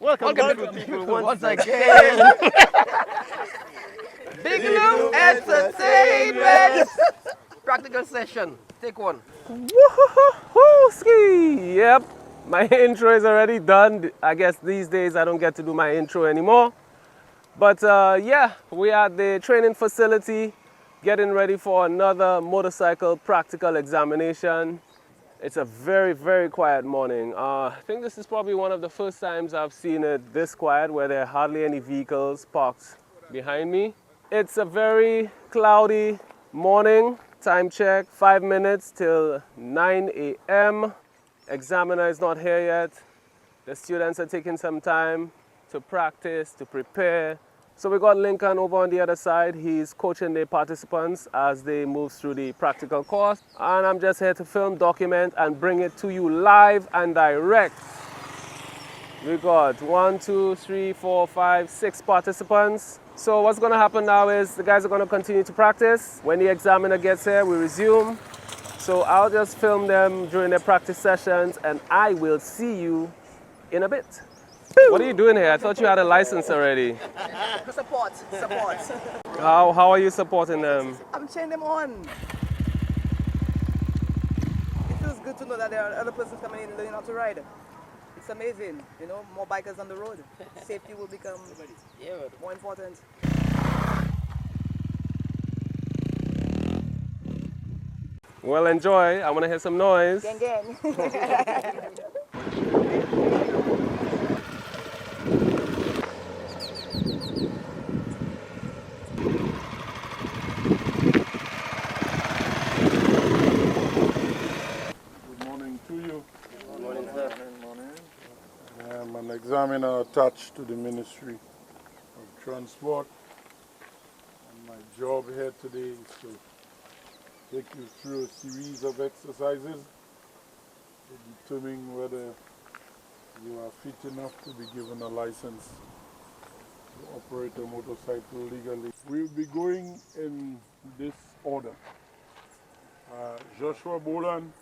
Welcome people once again. Big Loop Entertainment. Practical session. Take one. Woohoo! Ski! Yep, my intro is already done. I guess these days I don't get to do my intro anymore. But yeah, we are at the training facility getting ready for another motorcycle practical examination. It's a very, very quiet morning. I think this is probably one of the first times I've seen it this quiet where there are hardly any vehicles parked behind me. It's a very cloudy morning. Time check, 5 minutes till 9 a.m. Examiner is not here yet. The students are taking some time to practice, to prepare. So we got Lincoln over on the other side. He's coaching the participants as they move through the practical course. And I'm just here to film, document, and bring it to you live and direct. We got 1, 2, 3, 4, 5, 6 participants. So what's going to happen now is the guys are going to continue to practice. When the examiner gets here, we resume. So I'll just film them during their practice sessions and I will see you in a bit. What are you doing here? I thought you had a license already. Support. How are you supporting them? I'm cheering them on. It feels good to know that there are other persons coming in learning how to ride. It's amazing, you know, more bikers on the road. Safety will become more important. Well, enjoy. I want to hear some noise. Gang. I'm an examiner attached to the Ministry of Transport, and my job here today is to take you through a series of exercises to determine whether you are fit enough to be given a license to operate a motorcycle legally. We'll be going in this order. Joshua Boland,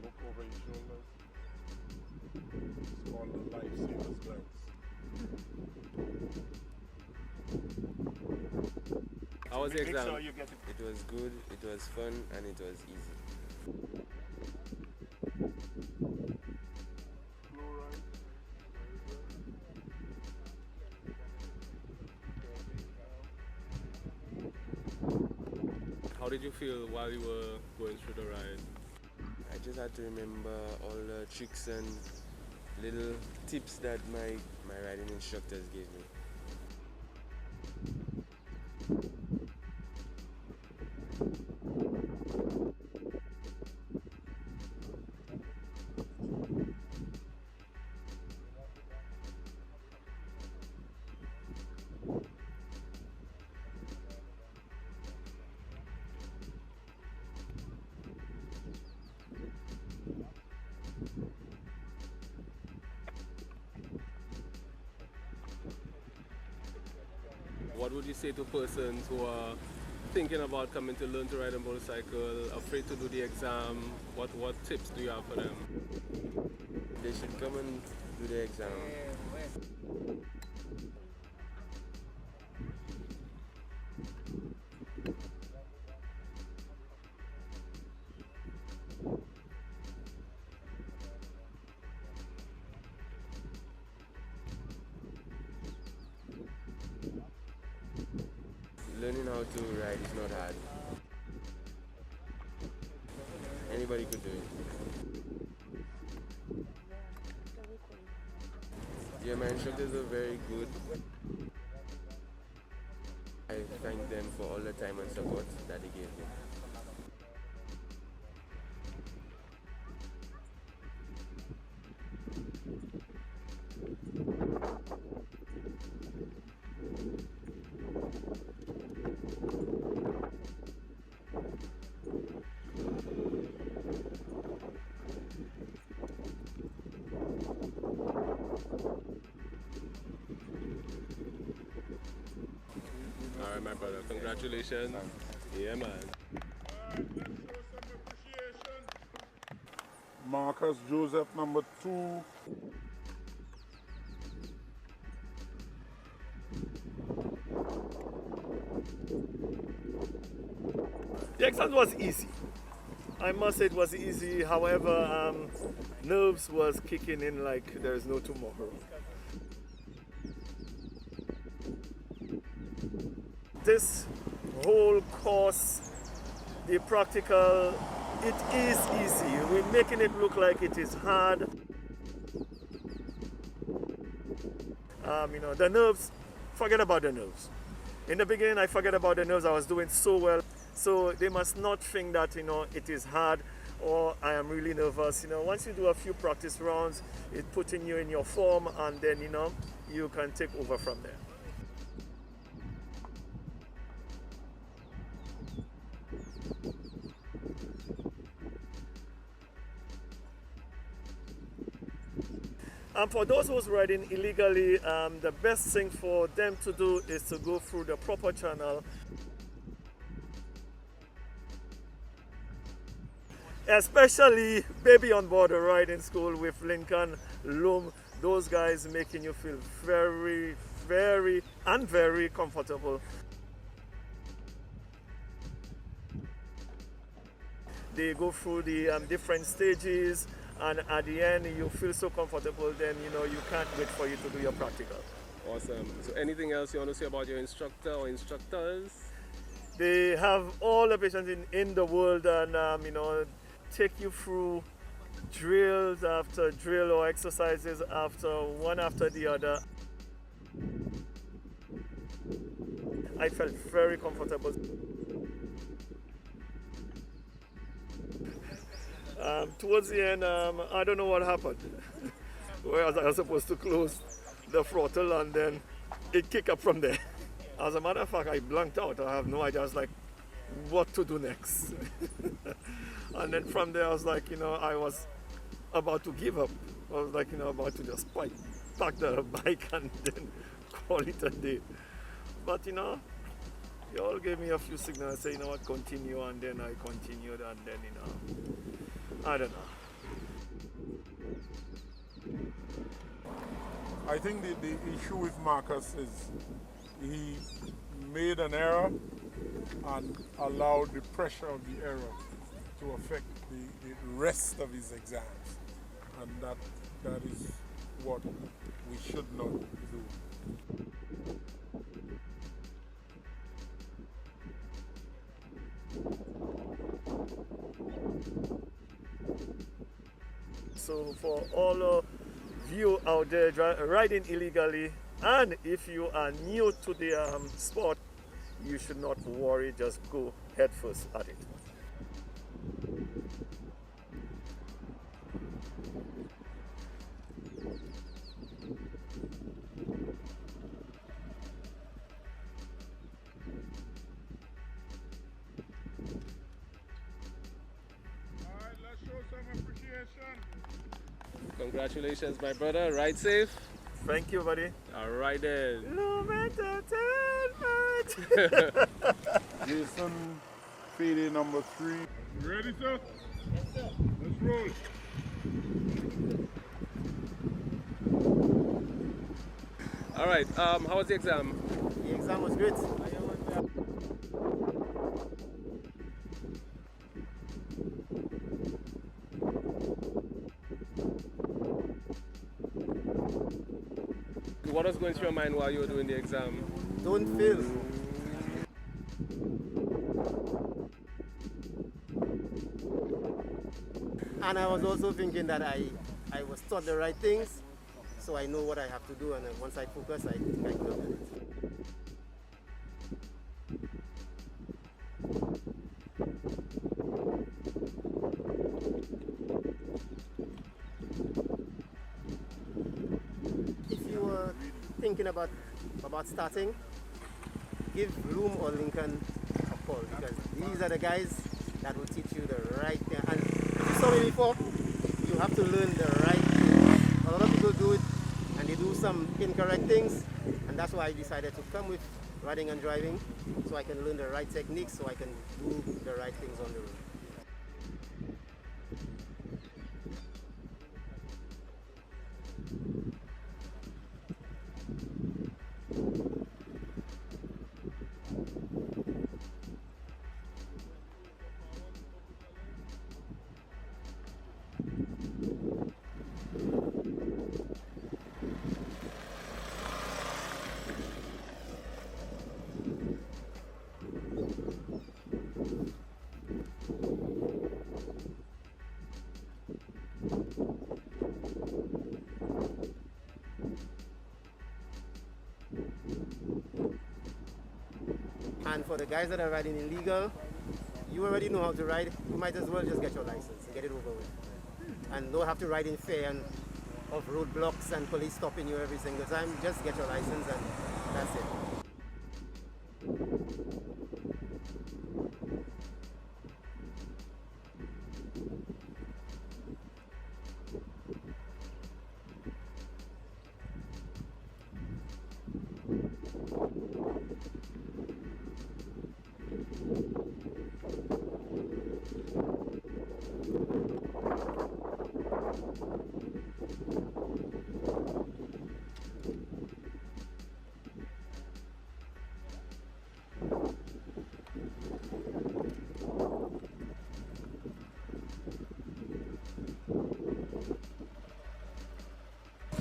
look over his shoulders. It's called the lifesaver's glance. How was the exam? It was good, it was fun, and it was easy. How did you feel while you were going through the ride? I just had to remember all the tricks and little tips that my riding instructors gave me. What would you say to persons who are thinking about coming to learn to ride a motorcycle, afraid to do the exam? What tips do you have for them? They should come and do the exam. Learning how to ride is not hard. Anybody could do it. Yeah, my instructors were very good. I thank them for all the time and support that they gave me. All right, my brother. Congratulations. Yeah, man. Marcus Joseph, number 2. The exam was easy. I must say it was easy. However, nerves was kicking in like there is no tomorrow. This whole course, the practical, it is easy. We're making it look like it is hard. The nerves, forget about the nerves. In the beginning, I forget about the nerves. I was doing so well. So they must not think that, it is hard or I am really nervous. Once you do a few practice rounds, it's putting you in your form, and then, you can take over from there. And for those who's riding illegally, the best thing for them to do is to go through the proper channel. Especially baby on board a riding school with Lincoln, Loom, those guys making you feel very, very, and very comfortable. They go through the different stages, and at the end you feel so comfortable, then you can't wait for you to do your practical. Awesome. So anything else you want to say about your instructor or instructors? They have all the patience in the world, and take you through drills after drill or exercises one after the other. I felt very comfortable. Towards the end, I don't know what happened. Whereas I was supposed to close the throttle, and then it kicked up from there. As a matter of fact, I blanked out. I have no idea. I was like, what to do next? And then from there, I was like, I was about to give up. I was like, about to just pack the bike and then call it a day. But, you all gave me a few signals, say, what, continue, and then I continued, and then, I don't know. I think the issue with Marcus is he made an error and allowed the pressure of the error to affect the rest of his exams, and that is what we should not do. So for all of you out there riding illegally, and if you are new to the sport, you should not worry, just go head first at it. Alright, let's show some appreciation. Congratulations, my brother. Ride safe. Thank you, buddy. All right then. Loom Entertainment. Jason, fade number 3. You ready, sir? Yes, sir. Let's roll. All right. How was the exam? The exam was great. What was going through your mind while you were doing the exam? Don't fail. And I was also thinking that I was taught the right things, so I know what I have to do, and once I focus, I think I could have done it. If you were thinking about starting, give Loom or Lincoln a call, because these are the guys that will teach you the right thing. And if you saw me before, you have to learn the right thing. A lot of people do it and they do some incorrect things, and that's why I decided to come with riding and driving, so I can learn the right techniques, so I can do the right things on the road. the guys that are riding illegal, you already know how to ride. You might as well just get your license and get it over with. And don't have to ride in fear and of roadblocks and police stopping you every single time. Just get your license and that's it.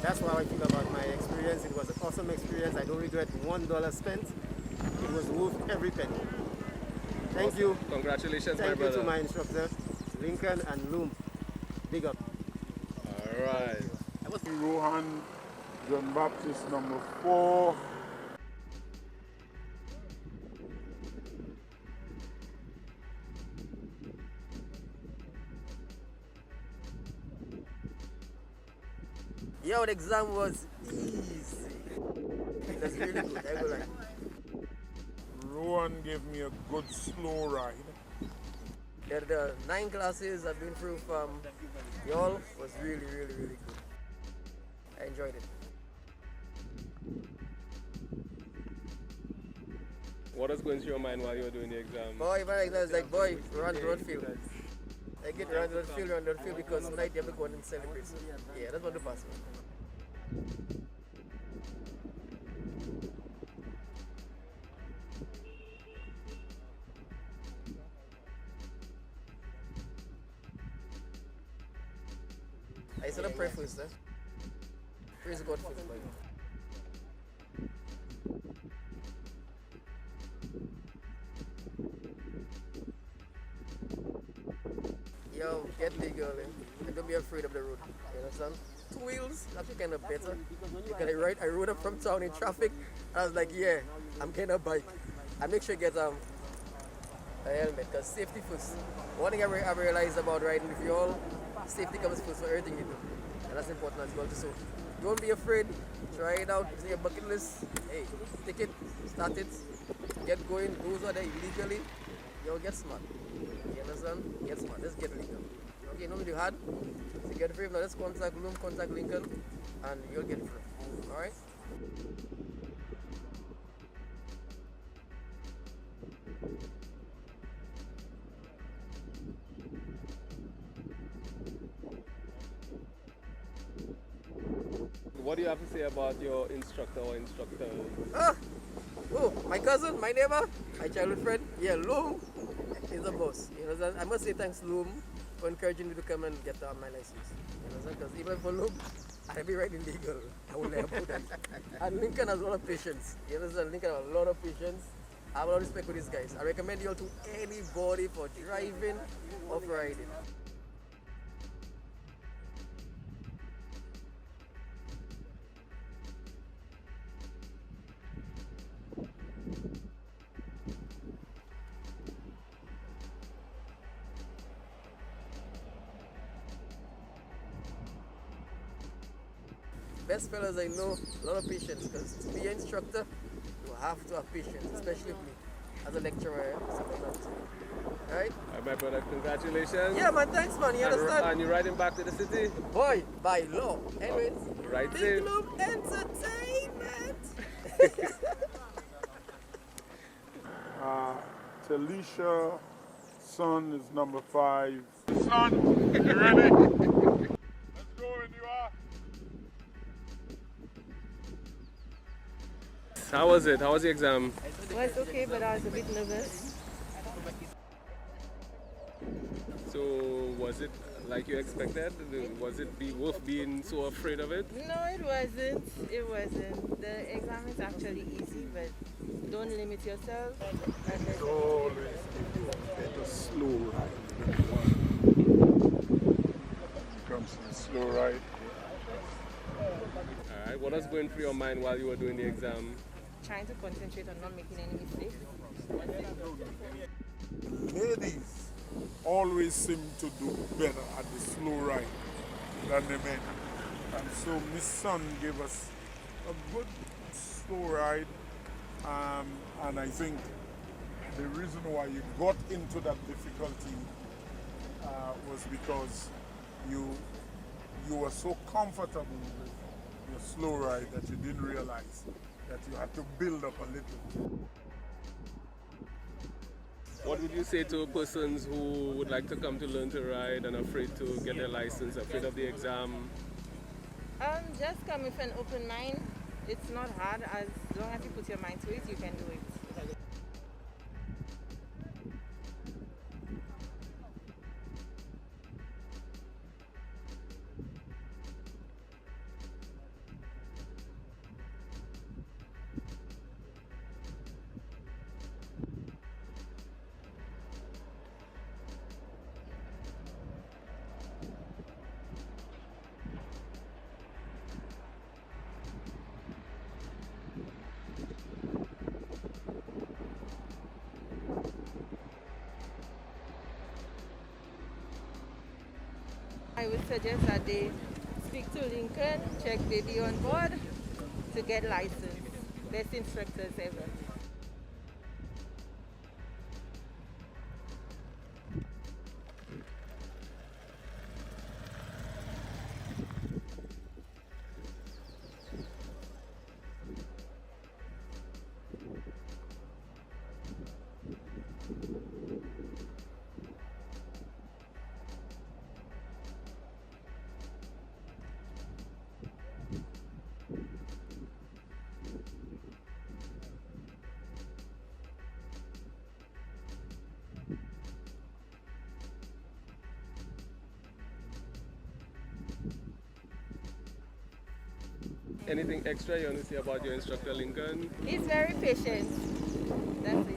That's how I feel about my experience. It was an awesome experience. I don't regret $1 spent. It was worth every penny. Thank you. Congratulations, Thank my brother. you to my instructor, Lincoln and Loom. Big up. All right. Rohan John Baptist number 4. Yo, the exam was easy. That's really good. I go like. Rohan gave me a good slow ride. Yeah, the 9 classes I've been through from y'all was really, really, really good. I enjoyed it. What was going through your mind while you were doing the exam? Boy, my exam was like, boy, run the road field. I get run the road field because tonight you have to go and celebrate. So, yeah, that's what the pass. I said a prayer first, eh? Praise God first, boy. Yo, get legal, eh? And don't be afraid of the road. You understand? 2 wheels, that's kind of better. Because I rode up from town in traffic. I was like, yeah, I'm getting a bike. I make sure you get a helmet, because safety first. One thing I've realized about riding with you all, safety comes first for everything you do. And that's important as well. So don't be afraid. Try it out. It's in your bucket list. Hey, take it, start it, get going. Those are there illegally. Yo, get smart. You understand? Get smart. Let's get legal. Okay, no need hard. So get free. Now let's contact Loom, contact Lincoln, and you'll get free. Alright? What do you have to say about your instructor or instructor? Oh, my cousin, my neighbor, my childhood friend. Yeah, Loom is the boss. You know, I must say thanks, Loom, for encouraging me to come and get my license. You know, because even for Loom, I'd be riding legal. I will never put that. And Lincoln has a lot of patience. You understand? Lincoln has a lot of patience. I have a lot of respect for these guys. I recommend you all to anybody for driving or for riding. Best fellas I know, a lot of patience, because to be an instructor, you have to have patience, especially with me as a lecturer. Alright? Alright, my brother, congratulations. Yeah, man, thanks, man. You understand? And you're riding back to the city? Boy, by law. Anyways, Right Big safe. Loom Entertainment. Talisha son is number 5. Son, you ready? Let's go when you are. How was it? How was the exam? It was okay, but I was a bit nervous. So, was it like you expected? Was it worth being so afraid of it? No, it wasn't. It wasn't. The exam is actually easy, but don't limit yourself. Always get a slow ride. Comes to the slow ride. Alright, what was going through your mind while you were doing the exam? Trying to concentrate on not making any mistakes. Ladies always seem to do better at the slow ride than the men. And so Miss Sun gave us a good slow ride. And I think the reason why you got into that difficulty was because you were so comfortable with your slow ride that you didn't realize that you had to build up a little. What would you say to persons who would like to come to learn to ride and afraid to get their license, afraid of the exam? Just come with an open mind. It's not hard. As long as you put your mind to it, you can do it. I would suggest that they speak to Lincoln, check baby on board to get licensed. Best instructors ever. Anything extra you want to say about your instructor, Lincoln? He's very patient. That's it.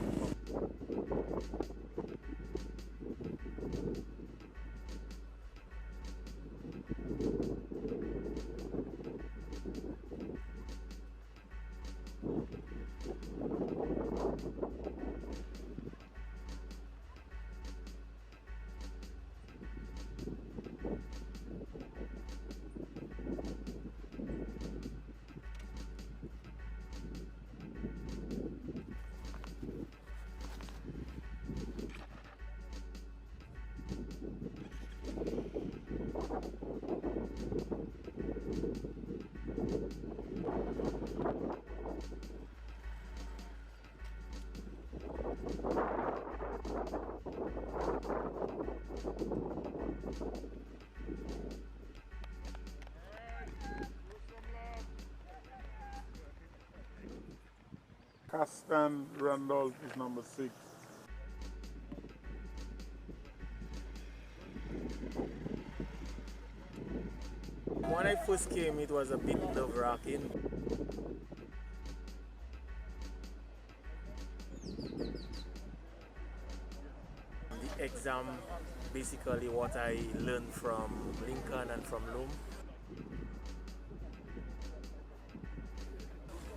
Castan Randolph is number 6. When I first came, it was a bit nerve-wracking. The exam, basically what I learned from Lincoln and from Loom,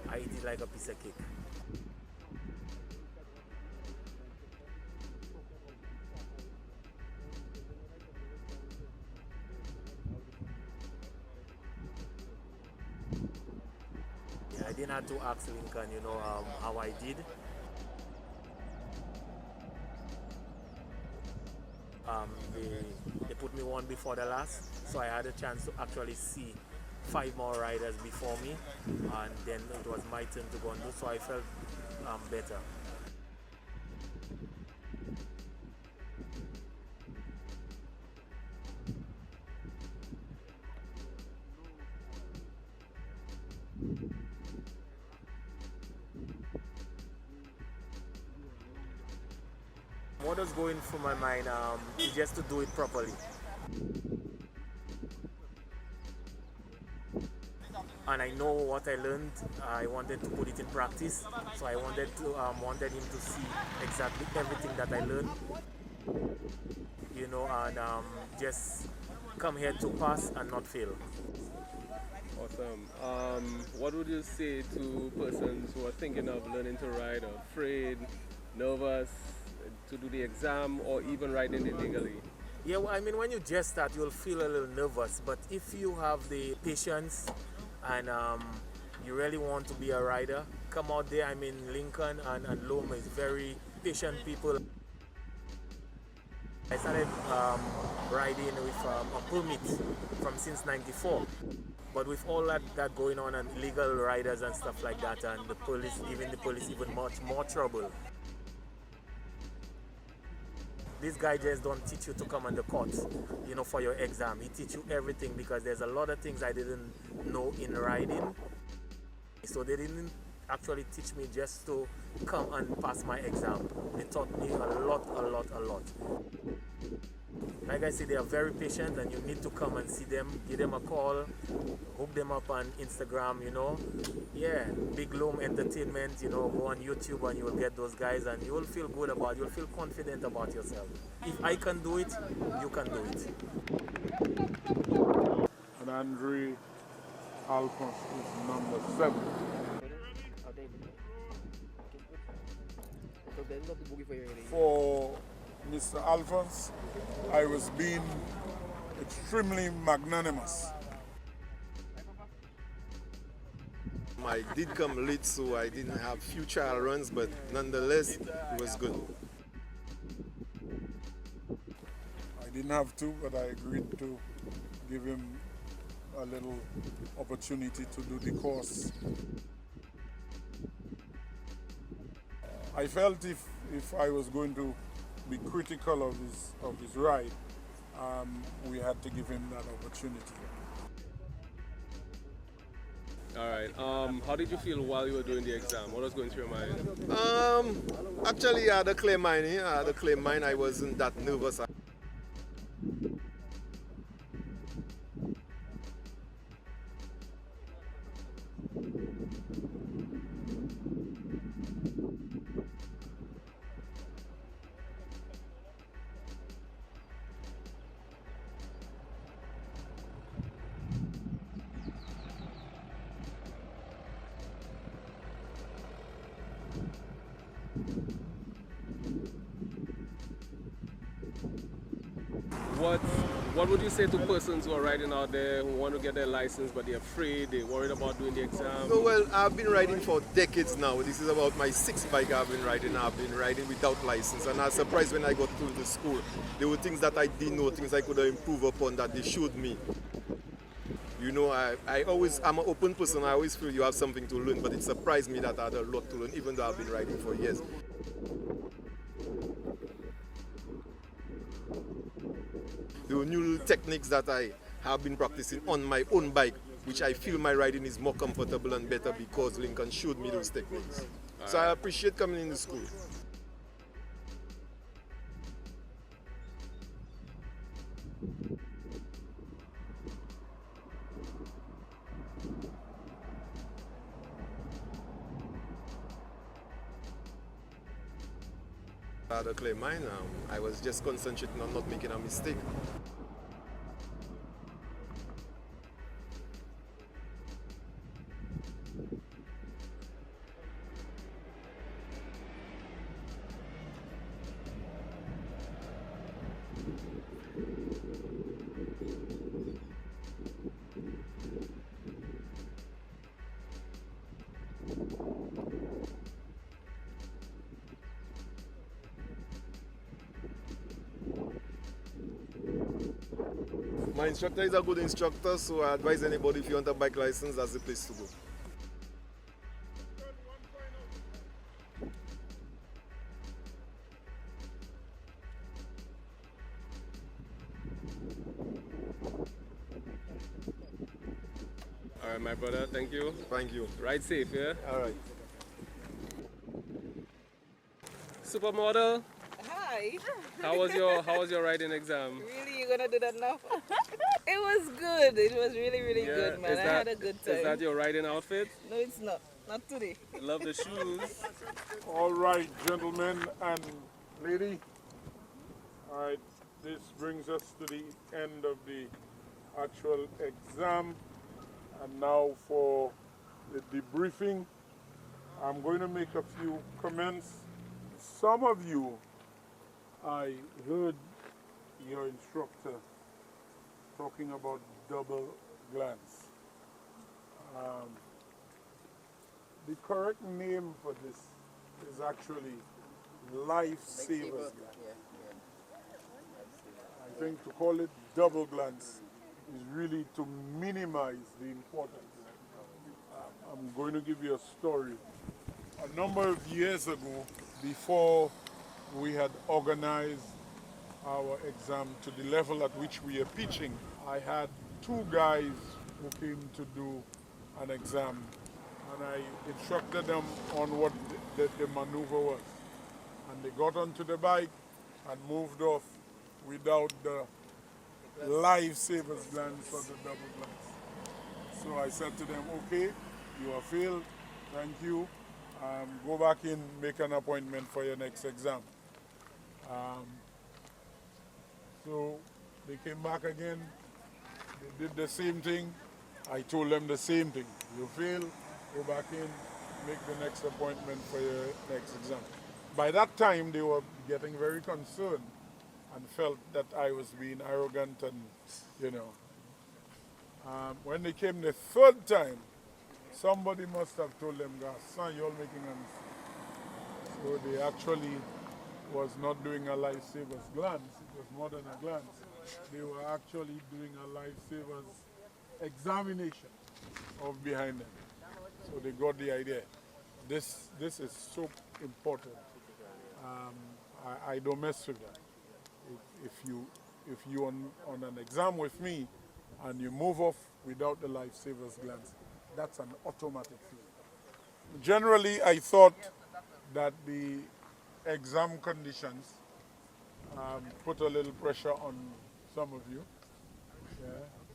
I eat it like a piece of cake. I didn't have to ask Lincoln, how I did. They put me one before the last, so I had a chance to actually see 5 more riders before me, and then it was my turn to go and do, so I felt better. What was going through my mind is just to do it properly. And I know what I learned. I wanted to put it in practice, so I wanted him to see exactly everything that I learned, and just come here to pass and not fail. Awesome. What would you say to persons who are thinking of learning to ride or afraid, nervous to do the exam or even riding illegally? Yeah, well, I mean, when you just start, you'll feel a little nervous. But if you have the patience and you really want to be a rider, come out there. I mean, Lincoln and Loma is very patient people. I started riding with a permit from since '94. But with all that going on and illegal riders and stuff like that, and the police giving the police even much more trouble, this guy just don't teach you to come on the court, you know, for your exam. He teach you everything because there's a lot of things I didn't know in riding. So they didn't actually teach me just to come and pass my exam. They taught me a lot. Like I said, they are very patient and you need to come and see them, give them a call, hook them up on Instagram, you know. Yeah, Big Loam Entertainment, you know, go on YouTube and you will get those guys and you will feel good about it, you'll feel confident about yourself. If I can do it, you can do it. And Andre Alphonse is number 7. For Mr. Alphonse, I was being extremely magnanimous. I did come late, so I didn't have few trial runs, but nonetheless, it was good. I didn't have to, but I agreed to give him a little opportunity to do the course. I felt if I was going to be critical of his ride, we had to give him that opportunity. All right. How did you feel while you were doing the exam? What was going through your mind? Actually, I had a clear mind. I wasn't that nervous. What would you say to persons who are riding out there who want to get their license but they're afraid, they're worried about doing the exam? No, well, I've been riding for decades now. This is about my 6th bike I've been riding. I've been riding without license, and I was surprised when I got to the school. There were things that I didn't know, things I could have improved upon that they showed me. You know, I'm an open person. I always feel you have something to learn, but it surprised me that I had a lot to learn, even though I've been riding for years. There were new techniques that I have been practicing on my own bike, which I feel my riding is more comfortable and better because Lincoln showed me those techniques. So I appreciate coming in the school. I had a clear mind now. I was just concentrating on not making a mistake. My instructor is a good instructor, so I advise anybody if you want a bike license, that's the place to go. All right, my brother, thank you. Thank you. Ride safe, yeah? All right. Supermodel, Hi. how was your riding exam? Really, you gonna do that now? It was good. It was really good, man. I had a good time. Is that your riding outfit? No, it's not. Not today. Love the shoes. All right, gentlemen and lady. All right, this brings us to the end of the actual exam. And now for the debriefing, I'm going to make a few comments, some of you, I heard your instructor talking about double glance. The correct name for this is actually lifesavers glance. I think to call it double glance is really to minimize the importance. I'm going to give you a story. A number of years ago, before we had organized our exam to the level at which we are pitching, I had two guys who came to do an exam, and I instructed them on what the maneuver was. And they got onto the bike and moved off without the lifesavers glance or the double glance. So I said to them, okay, you have failed, thank you. Go back in, make an appointment for your next exam. So they came back again, they did the same thing. I told them the same thing. You fail, go back in, make the next appointment for your next exam. By that time, they were getting very concerned and felt that I was being arrogant and, you know. When they came the third time, somebody must have told them, guys, son, you're making a mistake. So they actually was not doing a lifesavers glance. It was more than a glance. They were actually doing a lifesavers examination of behind them. So they got the idea. This is so important. I don't mess with that. If you on an exam with me and you move off without the lifesavers glance, that's an automatic fail. Generally, I thought that the exam conditions put a little pressure on some of you,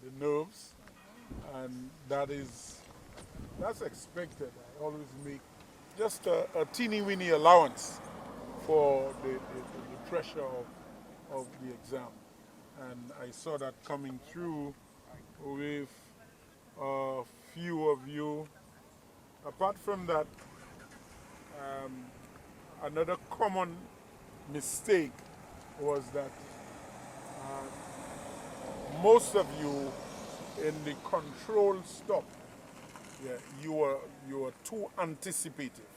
the nerves, and that's expected. I always make just a teeny-weeny allowance for the pressure of the exam. And I saw that coming through with a few of you. Apart from that, another common mistake was that most of you in the control stop, you were too anticipative.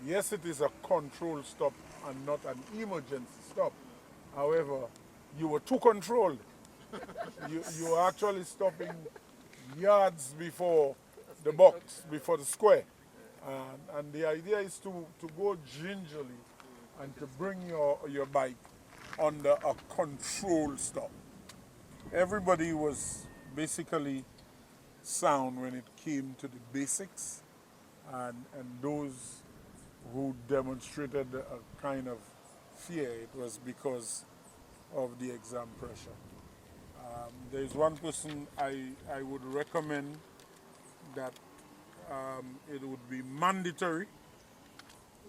Yes, it is a control stop and not an emergency stop. However, you were too controlled. You were actually stopping yards before the box, before the square. And the idea is to go gingerly and to bring your bike under a control stop. Everybody was basically sound when it came to the basics, and those who demonstrated a kind of fear, it was because of the exam pressure. There is one person I would recommend that it would be mandatory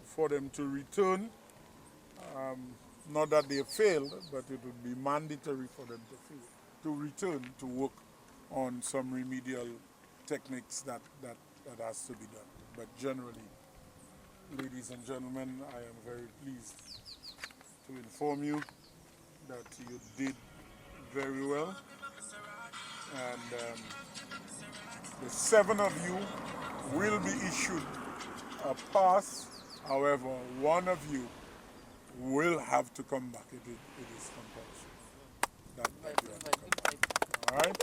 for them to return. Not that they failed, but it would be mandatory for them to return to work on some remedial techniques that has to be done. But generally, ladies and gentlemen, I am very pleased to inform you that you did very well. And the 7 of you will be issued a pass. However, one of you will have to come back. It is compulsory that you have to come back. All right?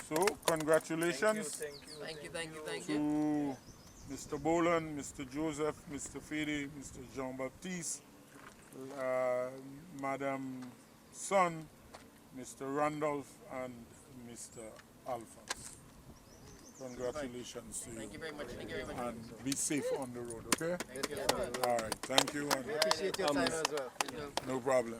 So, congratulations Thank you. to Mr. Boland, Mr. Joseph, Mr. Fede, Mr. Jean-Baptiste, Madam Son, Mr. Randolph, and Mr. Alphonse. Congratulations to you. Thank you very much. And be safe on the road, okay? All right, thank you. And Appreciate your time as well. no problem.